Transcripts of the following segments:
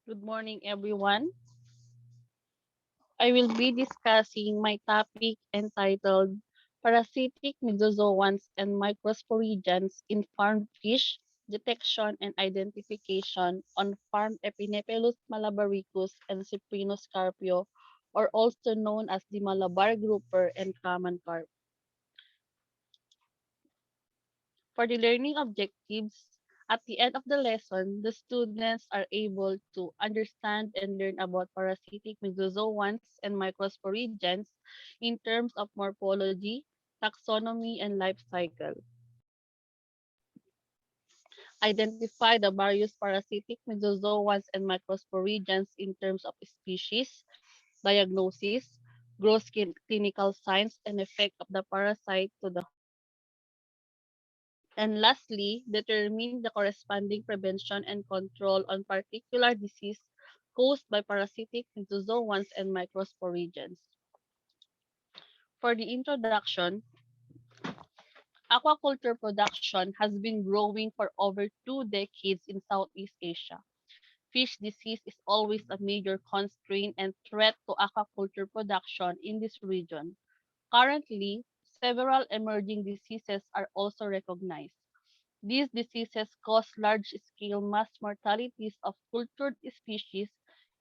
Good morning, everyone. I will be discussing my topic entitled Parasitic Myxozoans and Microsporidians in Farmed Fish, Detection and Identification on Farm Epinephelus malabaricus and Cyprinus carpio, or also known as the Malabar grouper and common carp. For the learning objectives, at the end of the lesson, the students are able to understand and learn about parasitic myxozoans and microsporidians in terms of morphology, taxonomy, and life cycle. Identify the various parasitic myxozoans and microsporidians in terms of species, diagnosis, gross clinical signs, and effect of the parasite to the host. And lastly, determine the corresponding prevention and control on particular disease caused by parasitic myxozoans and microsporidians. For the introduction, aquaculture production has been growing for over 2 decades in Southeast Asia. Fish disease is always a major constraint and threat to aquaculture production in this region. Currently, several emerging diseases are also recognized. These diseases cause large-scale mass mortalities of cultured species,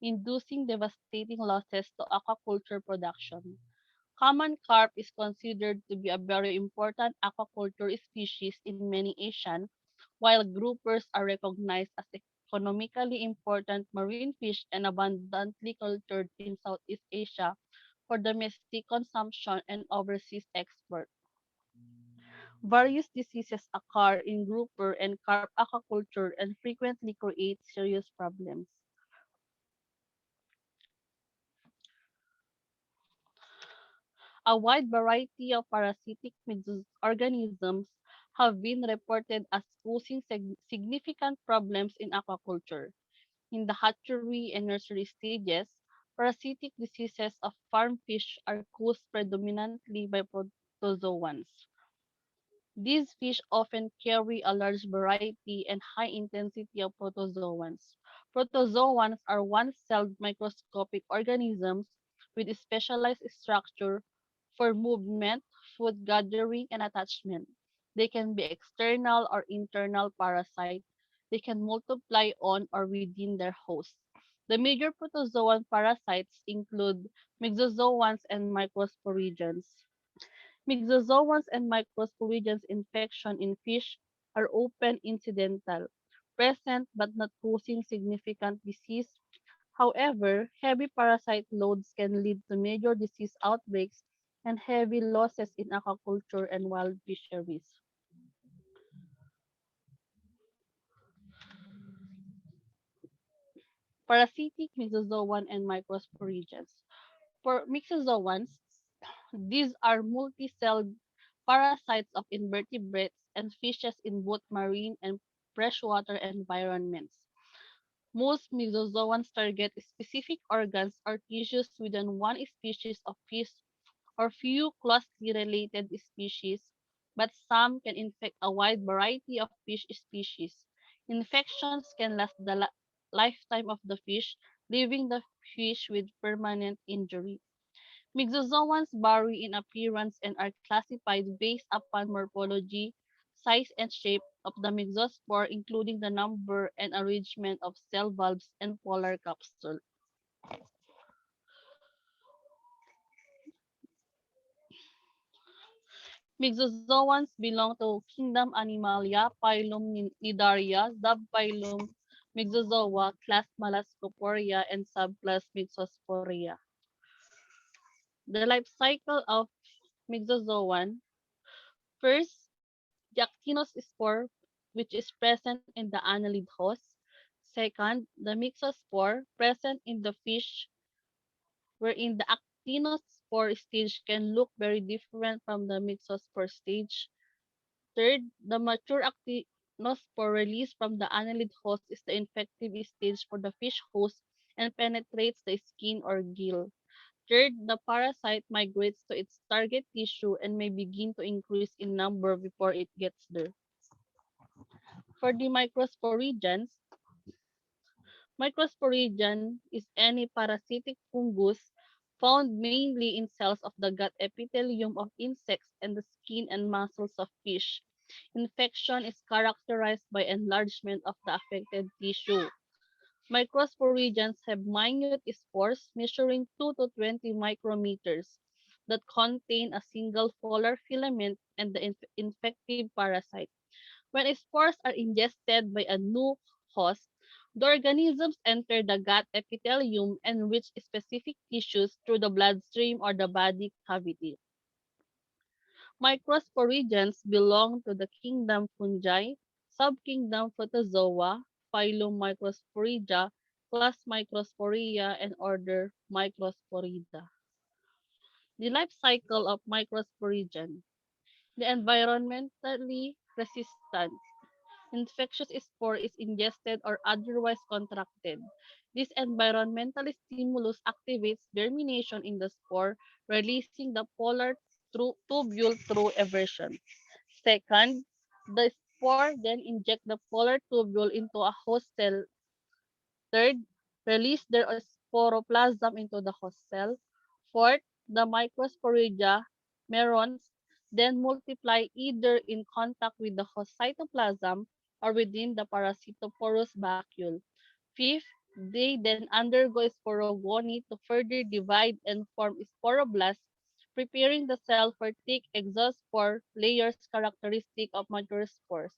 inducing devastating losses to aquaculture production. Common carp is considered to be a very important aquaculture species in many Asian, while groupers are recognized as economically important marine fish and abundantly cultured in Southeast Asia for domestic consumption and overseas export. Various diseases occur in grouper and carp aquaculture and frequently create serious problems. A wide variety of parasitic organisms have been reported as causing significant problems in aquaculture. In the hatchery and nursery stages, parasitic diseases of farm fish are caused predominantly by protozoans. These fish often carry a large variety and high intensity of protozoans. Protozoans are one-celled microscopic organisms with a specialized structure for movement, food gathering, and attachment. They can be external or internal parasites. They can multiply on or within their host. The major protozoan parasites include myxozoans and microsporidians. Myxozoans and Microsporidians infection in fish are open incidental, present but not causing significant disease. However, heavy parasite loads can lead to major disease outbreaks and heavy losses in aquaculture and wild fisheries. Parasitic Myxozoan and Microsporidians. For Myxozoans, these are multi-celled parasites of invertebrates and fishes in both marine and freshwater environments. Most myxozoans target specific organs or tissues within one species of fish or few closely related species, but some can infect a wide variety of fish species. Infections can last the lifetime of the fish, leaving the fish with permanent injury. Myxozoans vary in appearance and are classified based upon morphology, size, and shape of the myxospore, including the number and arrangement of cell valves and polar capsule. Myxozoans belong to kingdom Animalia, phylum Nidaria, subphylum Myxozoa, class Melascoporia, and subclass Myxosporia. The life cycle of Myxozoan: first, the actinospore, which is present in the annelid host. Second, the myxospore, present in the fish, wherein the actinospore stage can look very different from the myxospore stage. Third, the mature actinospore released from the annelid host is the infective stage for the fish host and penetrates the skin or gill. Third, the parasite migrates to its target tissue and may begin to increase in number before it gets there. For the microsporidians, Microsporidian is any parasitic fungus found mainly in cells of the gut epithelium of insects and the skin and muscles of fish. Infection is characterized by enlargement of the affected tissue. Microsporidians have minute spores measuring 2 to 20 micrometers that contain a single polar filament and the infective parasite. When spores are ingested by a new host, the organisms enter the gut epithelium and reach specific tissues through the bloodstream or the body cavity. Microsporidians belong to the kingdom Fungi, subkingdom Protozoa, phylum Microsporidia, class Microsporia, and order Microsporida. The life cycle of Microsporidian. The environmentally resistant. Infectious spore is ingested or otherwise contracted. This environmental stimulus activates germination in the spore, releasing the polar tubule through eversion. Second, the spore then inject the polar tubule into a host cell. Third, release their sporoplasm into the host cell. Fourth, the microsporidia merons then multiply either in contact with the host cytoplasm or within the parasitoporous vacuole. Fifth, they then undergo sporogony to further divide and form sporoblasts, preparing the cell for thick exospore layers characteristic of microspores.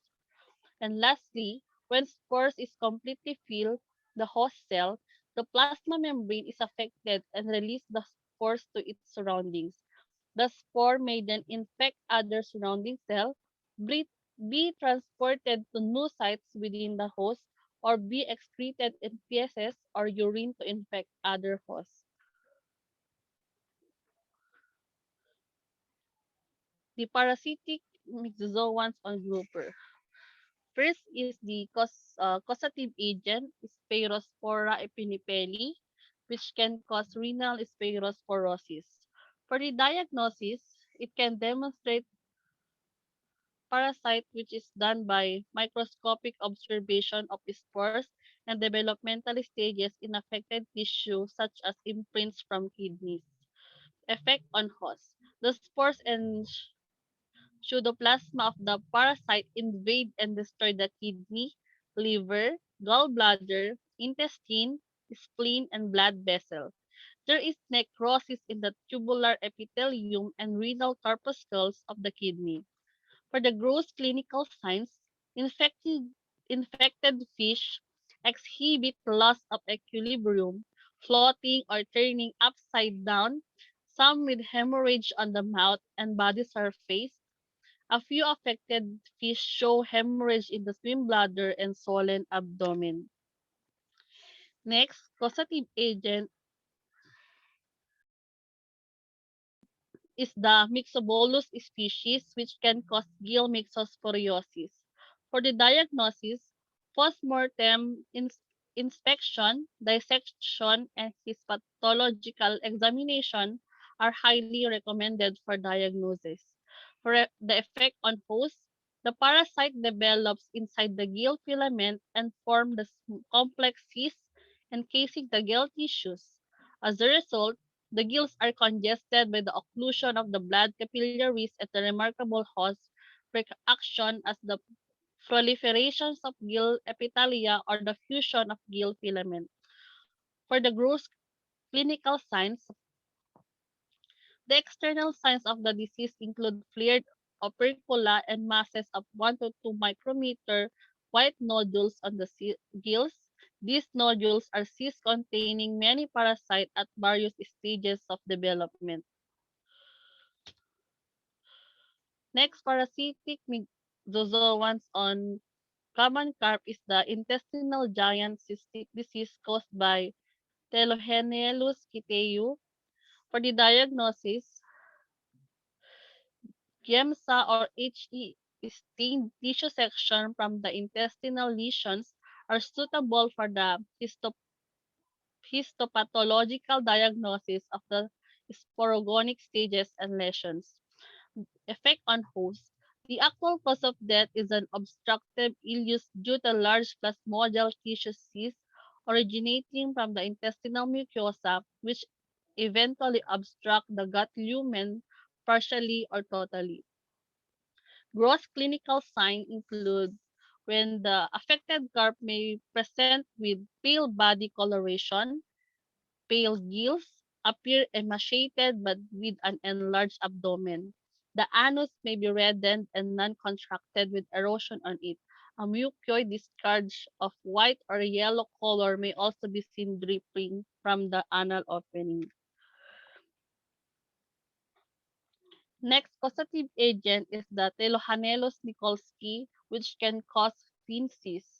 And lastly, when spores is completely filled the host cell, the plasma membrane is affected and release the spores to its surroundings. The spore may then infect other surrounding cells, be transported to new sites within the host, or be excreted in feces or urine to infect other hosts. The parasitic Myxozoans on grouper. First is the causative agent, Sphaerospora epinepeli, which can cause renal sphaerosporosis. For the diagnosis, it can demonstrate parasite which is done by microscopic observation of spores and developmental stages in affected tissue such as imprints from kidneys. Effect on host. The spores and pseudoplasma of the parasite invade and destroy the kidney, liver, gallbladder, intestine, spleen, and blood vessel. There is necrosis in the tubular epithelium and renal corpuscles of the kidney. For the gross clinical signs, infected, infected fish exhibit loss of equilibrium, floating or turning upside down, some with hemorrhage on the mouth and body surface. A few affected fish show hemorrhage in the swim bladder and swollen abdomen. Next, causative agent is the Myxobolus species, which can cause gill myxosporiosis. For the diagnosis, postmortem inspection, dissection, and histological examination are highly recommended for diagnosis. For the effect on host, the parasite develops inside the gill filament and form the complex cyst encasing the gill tissues. As a result, the gills are congested by the occlusion of the blood capillaries at the remarkable host reaction as the proliferations of gill epithelia or the fusion of gill filament. For the gross clinical signs, the external signs of the disease include flared opercula and masses of 1 to 2 micrometer white nodules on the gills. These nodules are cysts containing many parasites at various stages of development. Next, parasitic myxozoans on common carp is the intestinal giant cystic disease caused by Telogenelus kiteu. For the diagnosis, GEMSA or HE stained tissue section from the intestinal lesions are suitable for the histopathological diagnosis of the sporogonic stages and lesions. Effect on host. The actual cause of death is an obstructive ileus due to large plasmodial tissue cyst originating from the intestinal mucosa, which eventually obstruct the gut lumen partially or totally. Gross clinical signs include when the affected carp may present with pale body coloration, pale gills, appear emaciated but with an enlarged abdomen. The anus may be reddened and non-contracted with erosion on it. A mucoid discharge of white or yellow color may also be seen dripping from the anal opening. Next causative agent is the Telohanellus nikolsky, which can cause fin cysts.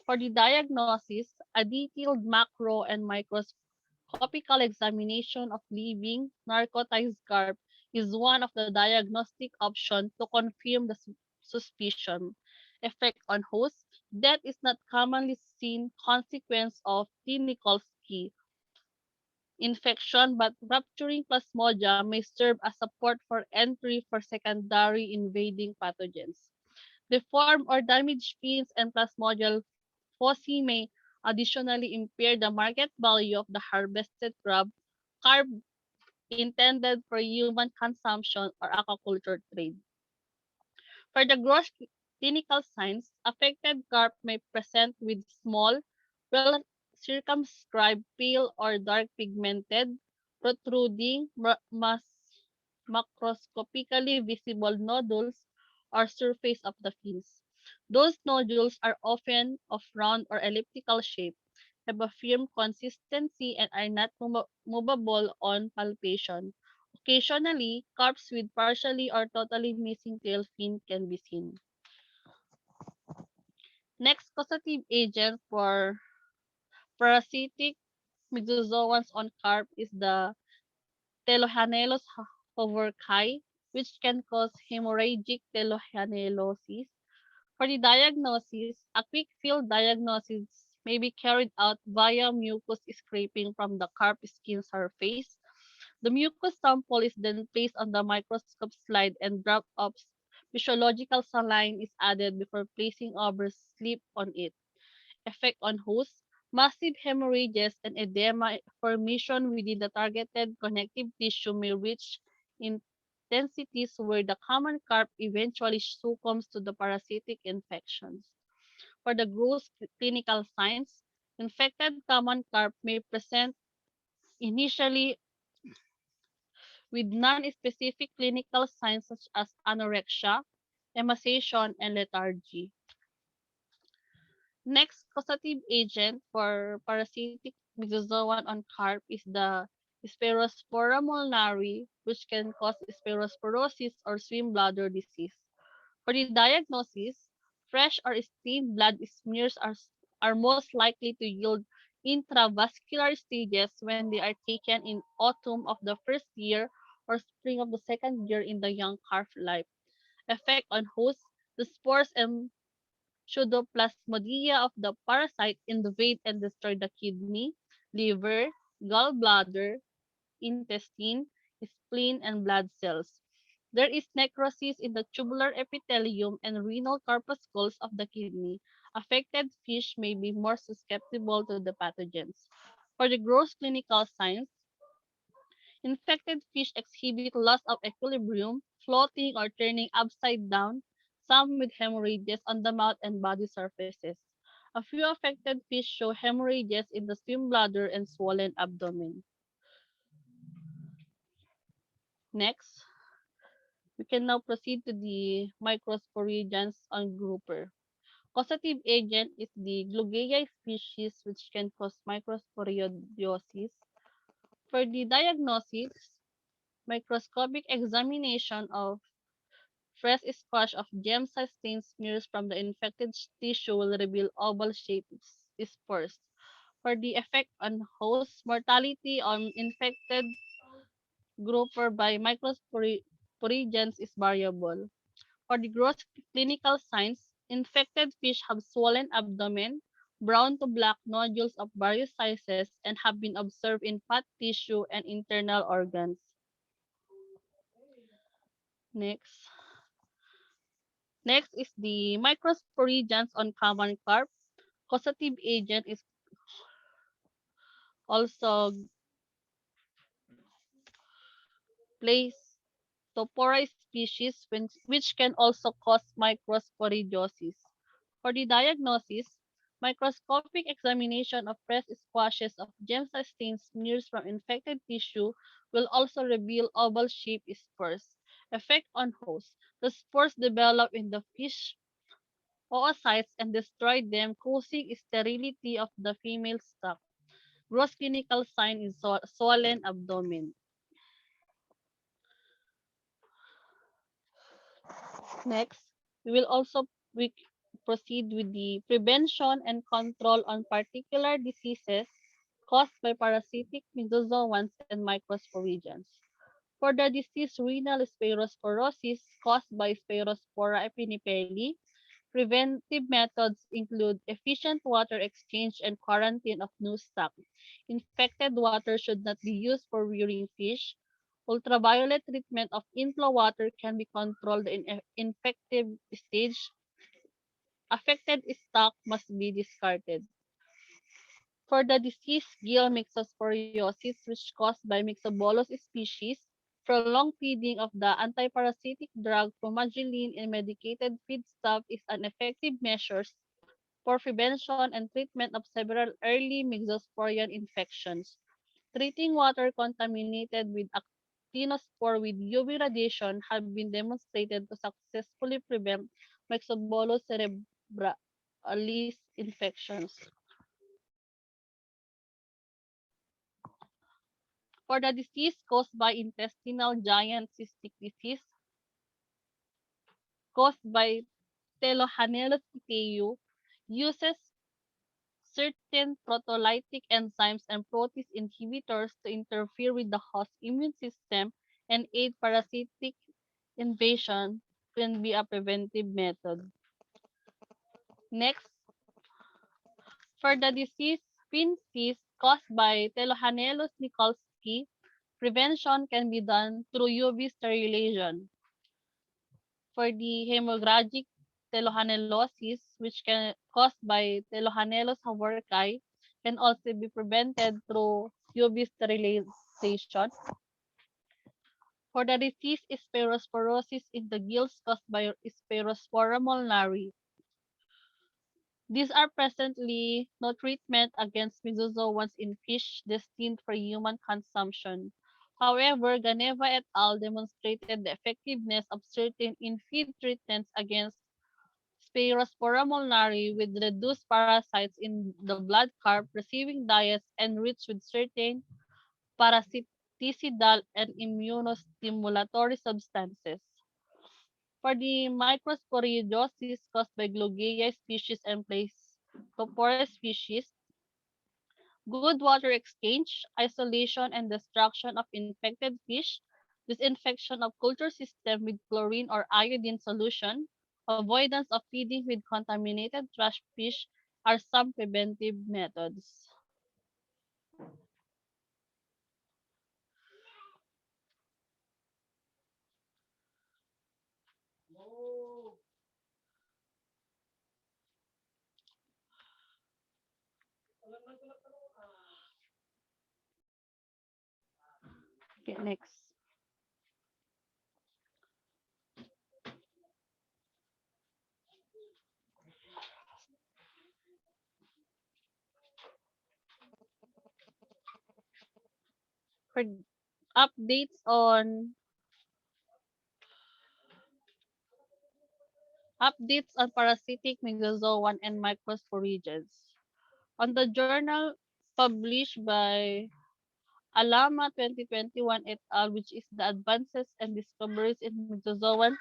For the diagnosis, a detailed macro and microscopical examination of living narcotized carp is one of the diagnostic options to confirm the suspicion. Effect on host: death is not commonly seen consequence of T. nikolsky infection, but rupturing plasmodia may serve as support for entry for secondary invading pathogens. Deformed or damaged fins and plasmodial foci may additionally impair the market value of the harvested carp intended for human consumption or aquaculture trade. For the gross clinical signs, affected carp may present with small, well circumscribed, pale or dark pigmented, protruding, macroscopically visible nodules or surface of the fins. Those nodules are often of round or elliptical shape, have a firm consistency, and are not movable on palpation. Occasionally, carps with partially or totally missing tail fin can be seen. Next causative agent for parasitic Myxozoans on carp is the Telohanellus hoverkai, which can cause hemorrhagic telohanelosis. For the diagnosis, a quick field diagnosis may be carried out via mucus scraping from the carp skin surface. The mucus sample is then placed on the microscope slide and drop of physiological saline is added before placing over sleep on it. Effect on host: massive hemorrhages and edema formation within the targeted connective tissue may reach intensities where the common carp eventually succumbs to the parasitic infections. For the gross clinical signs, infected common carp may present initially with non-specific clinical signs such as anorexia, emaciation, and lethargy. Next causative agent for parasitic Myxozoan on carp is the Sporospora molnari, which can cause spirosporosis or swim bladder disease. For the diagnosis, fresh or steamed blood smears are most likely to yield intravascular stages when they are taken in autumn of the first year or spring of the second year in the young calf life. Effect on host: the spores and pseudoplasmodia of the parasite invade and destroy the kidney, liver, gallbladder, intestine, spleen, and blood cells. There is necrosis in the tubular epithelium and renal corpuscles of the kidney. Affected fish may be more susceptible to the pathogens. For the gross clinical signs, infected fish exhibit loss of equilibrium, floating or turning upside down, some with hemorrhages on the mouth and body surfaces. A few affected fish show hemorrhages in the swim bladder and swollen abdomen. Next, we can now proceed to the Microsporidians on grouper. Causative agent is the Glugea species which can cause microsporidiosis. For the diagnosis, microscopic examination of fresh squash of gem-sized stained smears from the infected tissue will reveal oval-shaped spores. For the effect on host, mortality on infected grouper by microsporidians is variable. For the gross clinical signs, infected fish have swollen abdomen, brown to black nodules of various sizes, and have been observed in fat tissue and internal organs. Next. Next is the microsporidians on common carp. Causative agent is also place Topora species which can also cause microsporidiosis. For the diagnosis, microscopic examination of fresh squashes of gem-sustained smears from infected tissue will also reveal oval-shaped spores. Effect on host. The spores develop in the fish oocytes and destroy them, causing sterility of the female stock. Gross clinical sign is swollen abdomen. Next, we will also we proceed with the prevention and control on particular diseases caused by parasitic myxozoans and microsporidians. For the disease renal spherosporosis caused by Spherospora epinephelii, preventive methods include efficient water exchange and quarantine of new stock. Infected water should not be used for rearing fish. Ultraviolet treatment of inflow water can be controlled in infective stage. Affected stock must be discarded. For the disease gill myxosporiosis, which caused by Myxobolus species, prolonged feeding of the antiparasitic drug fumagillin in medicated feedstuff is an effective measure for prevention and treatment of several early Myxosporian infections. Treating water contaminated with actinospore with UV radiation have been demonstrated to successfully prevent Myxobolus cerebralis infections. For the disease caused by intestinal giant cystic disease, caused by Telohanellus eteu, uses certain proteolytic enzymes and protease inhibitors to interfere with the host immune system and aid parasitic invasion can be a preventive method. Next, for the disease Fincis caused by Telohanellus nikolsky, prevention can be done through UV sterilization. For the hemorrhagic telohanellosis, which can caused by Telohanellus haworkai, can also be prevented through UV sterilization. For the disease Spherosporosis in the gills caused by Spherospora molnari, these are presently no treatment against myxozoans in fish destined for human consumption. However, Ganeva et al. Demonstrated the effectiveness of certain in-feed treatments against Spherospora molnari with reduced parasites in the blood carp receiving diets enriched with certain parasiticidal and immunostimulatory substances. For the microsporidiosis caused by Glogeia species and Placopora species, good water exchange, isolation and destruction of infected fish, disinfection of culture system with chlorine or iodine solution, avoidance of feeding with contaminated trash fish are some preventive methods. Okay, next. For updates on parasitic myxozoan and microsporidians. On the journal published by Alama 2021 et al., which is the advances and discoveries in myxozoan,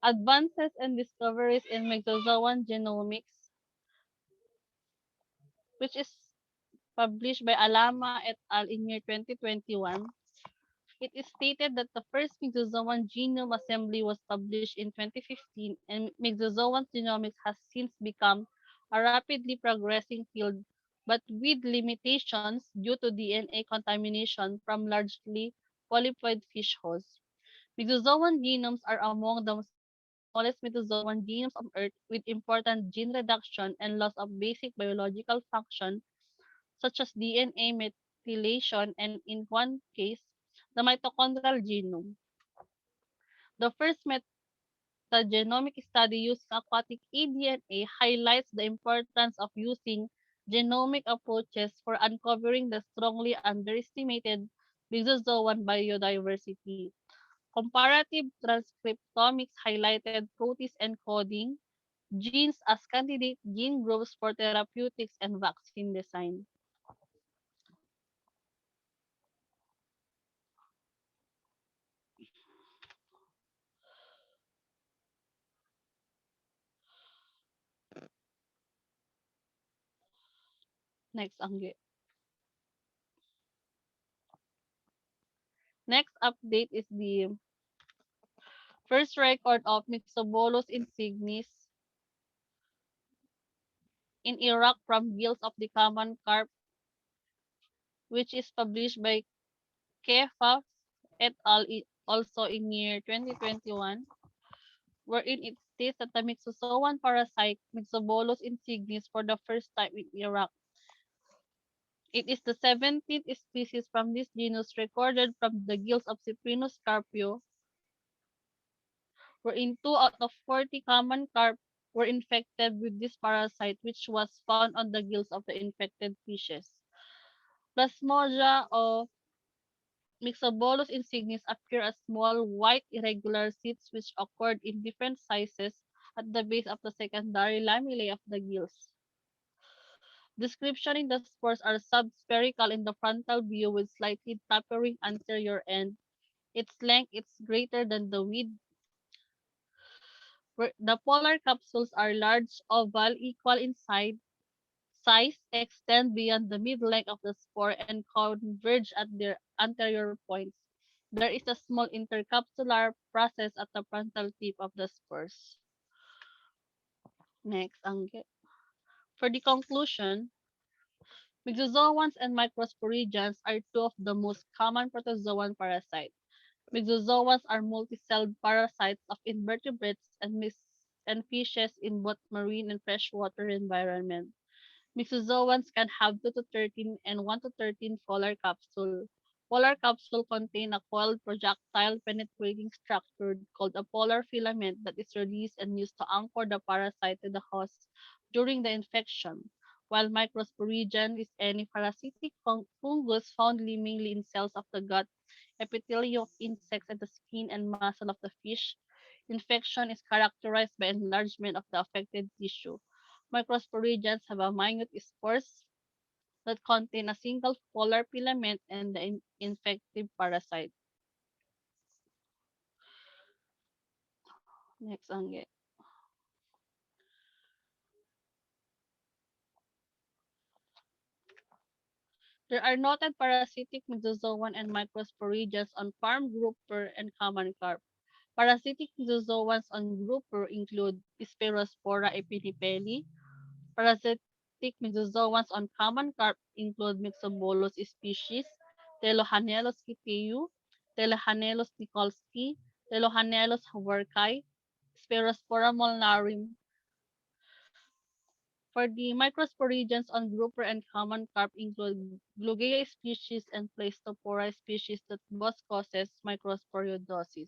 advances and discoveries in myxozoan genomics, which is published by Alama et al. In year 2021, it is stated that the first myxozoan genome assembly was published in 2015, and myxozoan genomics has since become a rapidly progressing field, but with limitations due to DNA contamination from largely polyploid fish hosts. Myxozoan genomes are among the smallest metazoan genomes on Earth with important gene reduction and loss of basic biological function such as DNA methylation and in one case, the mitochondrial genome. The first metagenomic study using aquatic eDNA highlights the importance of using genomic approaches for uncovering the strongly underestimated Myxozoan biodiversity. Comparative transcriptomics highlighted protease encoding genes as candidate gene groups for therapeutics and vaccine design. Next, Angge. Next update is the first record of Myxobolus insignis in Iraq from gills of the common carp, which is published by Kefaf et al. Also in year 2021, wherein it states that the Myxozoan parasite Myxobolus insignis for the first time in Iraq. It is the 17th species from this genus recorded from the gills of Cyprinus carpio, wherein 2 out of 40 common carp were infected with this parasite, which was found on the gills of the infected fishes. Plasmodia of Myxobolus insignis appear as small, white, irregular seeds which occurred in different sizes at the base of the secondary lamellae of the gills. Description in the spores are subspherical in the frontal view with slightly tapering anterior end. Its length is greater than the width. The polar capsules are large, oval, equal in size, extend beyond the mid-length of the spore, and converge at their anterior points. There is a small intercapsular process at the frontal tip of the spores. Next, for the conclusion, Myxozoans and Microsporidians are two of the most common protozoan parasites. Myxozoans are multi-celled parasites of invertebrates and fishes in both marine and freshwater environments. Myxozoans can have 2 to 13 and 1 to 13 polar capsule. Polar capsule contain a coiled projectile penetrating structure called a polar filament that is released and used to anchor the parasite to the host during the infection, while microsporidian is any parasitic fungus found mainly in cells of the gut, epithelium of insects, and the skin and muscle of the fish. Infection is characterized by enlargement of the affected tissue. Microsporidians have a minute spores that contain a single polar filament and the infective parasite. Next, Angge. There are noted parasitic Myxozoan and Microsporidians on farm grouper and common carp. Parasitic Myxozoans on grouper include Spherospora epinipelli. Parasitic Myxozoans on common carp include Myxobolus species, Telohanellus kiteu, Telohanellus nikolski, Telohanellus haworkai, Spherospora molnarum. For the microsporidians on grouper and common carp include Glugea species and Pleistopora species that both causes microsporiodosis.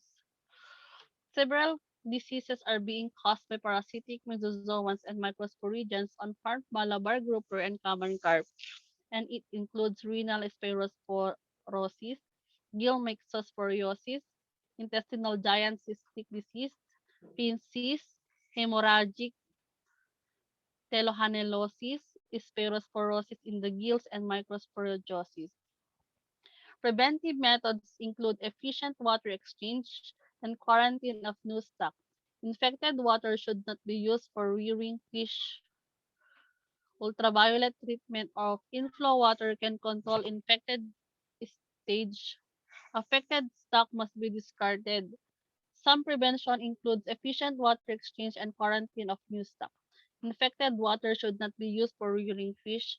Several diseases are being caused by parasitic Myxozoans and Microsporidians on farmed Malabar grouper and common carp, and it includes renal spherosporosis, gill myxosporiosis, intestinal giant cystic disease, pinces, hemorrhagic telohanelosis, spherosporosis in the gills, and microsporiosis. Preventive methods include efficient water exchange and quarantine of new stock. Infected water should not be used for rearing fish. Ultraviolet treatment of inflow water can control infected stage. Affected stock must be discarded. Some prevention includes efficient water exchange and quarantine of new stock. Infected water should not be used for rearing fish.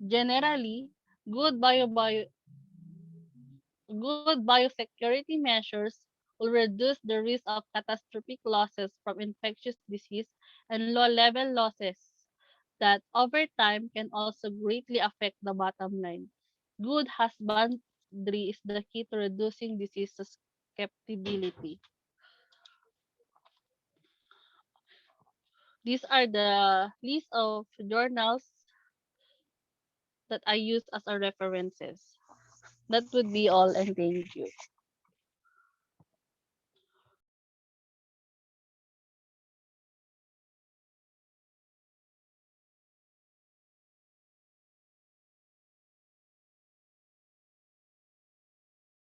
Generally, good good biosecurity measures will reduce the risk of catastrophic losses from infectious disease and low-level losses that over time can also greatly affect the bottom line. Good husbandry is the key to reducing disease susceptibility. These are the list of journals that I use as our references. That would be all, and thank you.